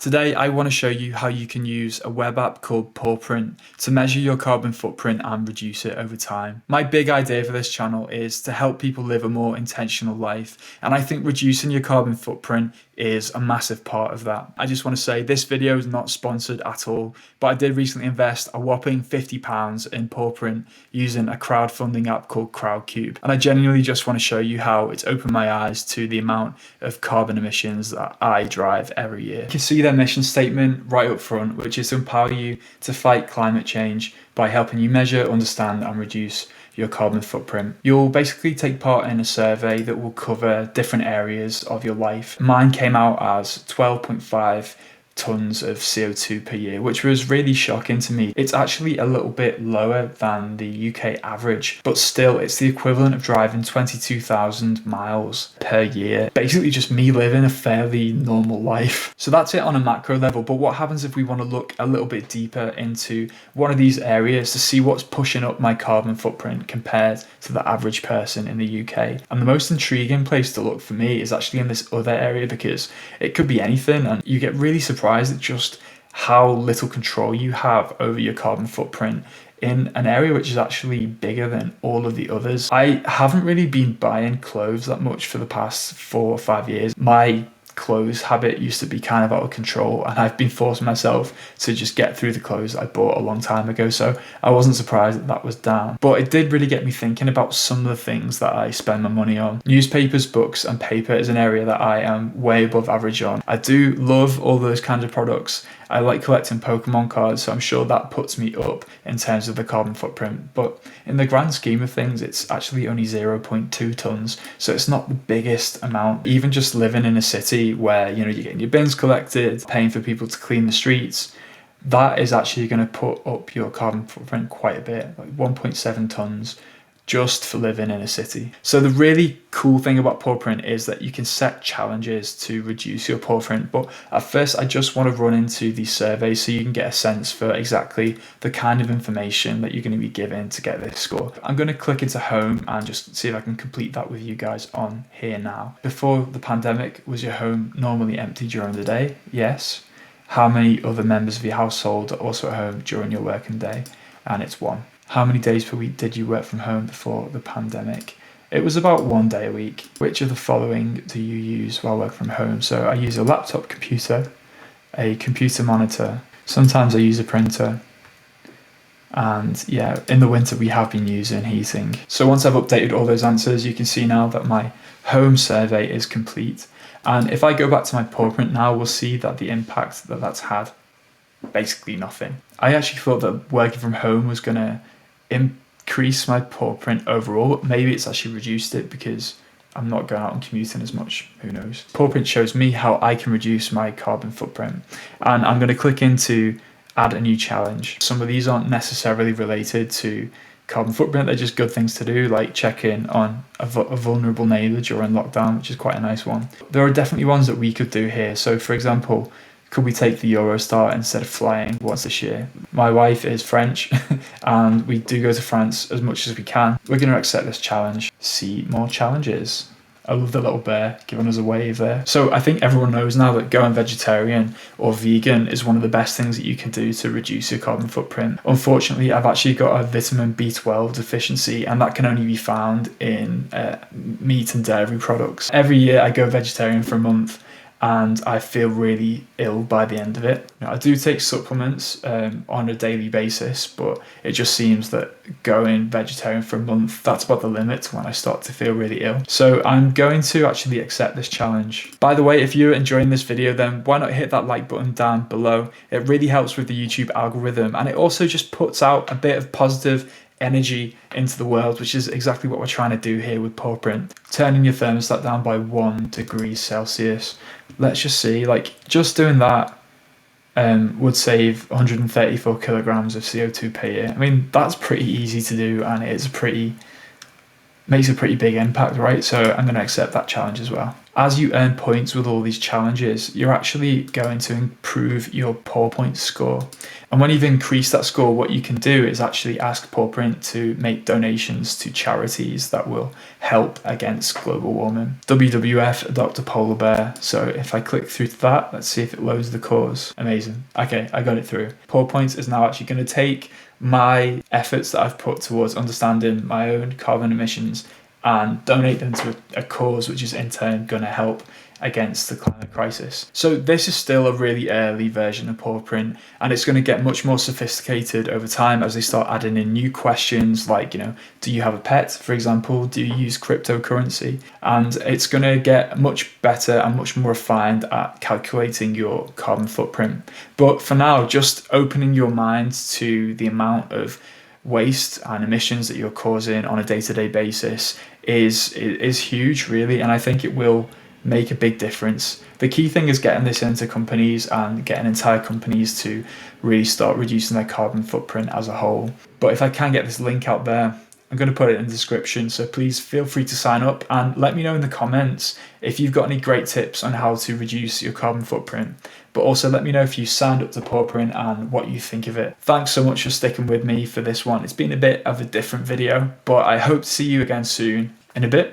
Today I want to show you how you can use a web app called Pawprint to measure your carbon footprint and reduce it over time. My big idea for this channel is to help people live a more intentional life, and I think reducing your carbon footprint is a massive part of that. I just want to say this video is not sponsored at all, but I did recently invest a whopping £50 in Pawprint using a crowdfunding app called Crowdcube, and I genuinely just want to show you how it's opened my eyes to the amount of carbon emissions that I drive every year. You can see their mission statement right up front, which is to empower you to fight climate change by helping you measure, understand and reduce your carbon footprint. You'll basically take part in a survey that will cover different areas of your life. Mine came out as 12.5 tons of CO2 per year, which was really shocking to me. It's actually a little bit lower than the UK average, but still it's the equivalent of driving 22,000 miles per year. Basically just me living a fairly normal life. So that's it on a macro level, but what happens if we want to look a little bit deeper into one of these areas to see what's pushing up my carbon footprint compared to the average person in the UK? And the most intriguing place to look for me is actually in this other area, because it could be anything and you get really surprised at just how little control you have over your carbon footprint in an area which is actually bigger than all of the others. I haven't really been buying clothes that much for the past 4 or 5 years. My clothes habit used to be kind of out of control, and I've been forcing myself to just get through the clothes I bought a long time ago, so I wasn't surprised that was down. But it did really get me thinking about some of the things that I spend my money on. Newspapers, books and paper is an area that I am way above average on. I do love all those kinds of products. I like collecting Pokemon cards, so I'm sure that puts me up in terms of the carbon footprint, but in the grand scheme of things it's actually only 0.2 tons, so it's not the biggest amount. Even just living in a city where you're getting your bins collected, paying for people to clean the streets, that is actually going to put up your carbon footprint quite a bit, like 1.7 tons just for living in a city. So the really cool thing about Pawprint is that you can set challenges to reduce your Pawprint, but at first I just want to run into these surveys so you can get a sense for exactly the kind of information that you're going to be given to get this score. I'm going to click into home and just see if I can complete that with you guys on here now. Before the pandemic, was your home normally empty during the day? Yes. How many other members of your household are also at home during your working day? And it's 1. How many days per week did you work from home before the pandemic? It was about 1 day a week. Which of the following do you use while working from home? So I use a laptop computer, a computer monitor, sometimes I use a printer, and yeah, in the winter we have been using heating. So once I've updated all those answers, you can see now that my home survey is complete. And if I go back to my Pawprint now, we'll see that the impact that that's had, basically nothing. I actually thought that working from home was going to increase my Pawprint overall, but maybe it's actually reduced it because I'm not going out and commuting as much. Who knows? Pawprint shows me how I can reduce my carbon footprint, and I'm going to click into add a new challenge. Some of these aren't necessarily related to carbon footprint, they're just good things to do, like check in on a vulnerable neighbour during lockdown, which is quite a nice one. There are definitely ones that we could do here. So for example, could we take the Eurostar instead of flying once this year? My wife is French and we do go to France as much as we can. We're going to accept this challenge. See more challenges. I love the little bear giving us a wave there. So I think everyone knows now that going vegetarian or vegan is one of the best things that you can do to reduce your carbon footprint. Unfortunately, I've actually got a vitamin B12 deficiency, and that can only be found in meat and dairy products. Every year I go vegetarian for a month and I feel really ill by the end of it. I do take supplements on a daily basis, but it just seems that going vegetarian for a month, that's about the limit when I start to feel really ill. So I'm going to actually accept this challenge. By the way, if you're enjoying this video, then why not hit that like button down below? It really helps with the YouTube algorithm, and it also just puts out a bit of positive energy into the world, which is exactly what we're trying to do here with Pawprint. Turning your thermostat down by 1 degree Celsius. Let's just see, like just doing that would save 134 kilograms of CO2 per year. I mean, that's pretty easy to do, and it's makes a pretty big impact, right? So I'm going to accept that challenge as well. As you earn points with all these challenges, you're actually going to improve your Pawpoint score. And when you've increased that score, what you can do is actually ask Pawprint to make donations to charities that will help against global warming. WWF Dr. Polar Bear. So if I click through to that, let's see if it loads the cause. Amazing. Okay, I got it through. Pawpoints is now actually going to take my efforts that I've put towards understanding my own carbon emissions and donate them to a cause which is in turn going to help against the climate crisis. So this is still a really early version of Pawprint, and it's going to get much more sophisticated over time as they start adding in new questions like, do you have a pet, for example? Do you use cryptocurrency? And it's going to get much better and much more refined at calculating your carbon footprint. But for now, just opening your mind to the amount of waste and emissions that you're causing on a day-to-day basis is huge, really, and I think it will make a big difference. The key thing is getting this into companies and getting entire companies to really start reducing their carbon footprint as a whole. But if I can get this link out there, I'm going to put it in the description, so please feel free to sign up and let me know in the comments if you've got any great tips on how to reduce your carbon footprint. But also let me know if you signed up to Pawprint and what you think of it. Thanks so much for sticking with me for this one. It's been a bit of a different video, but I hope to see you again soon. In a bit.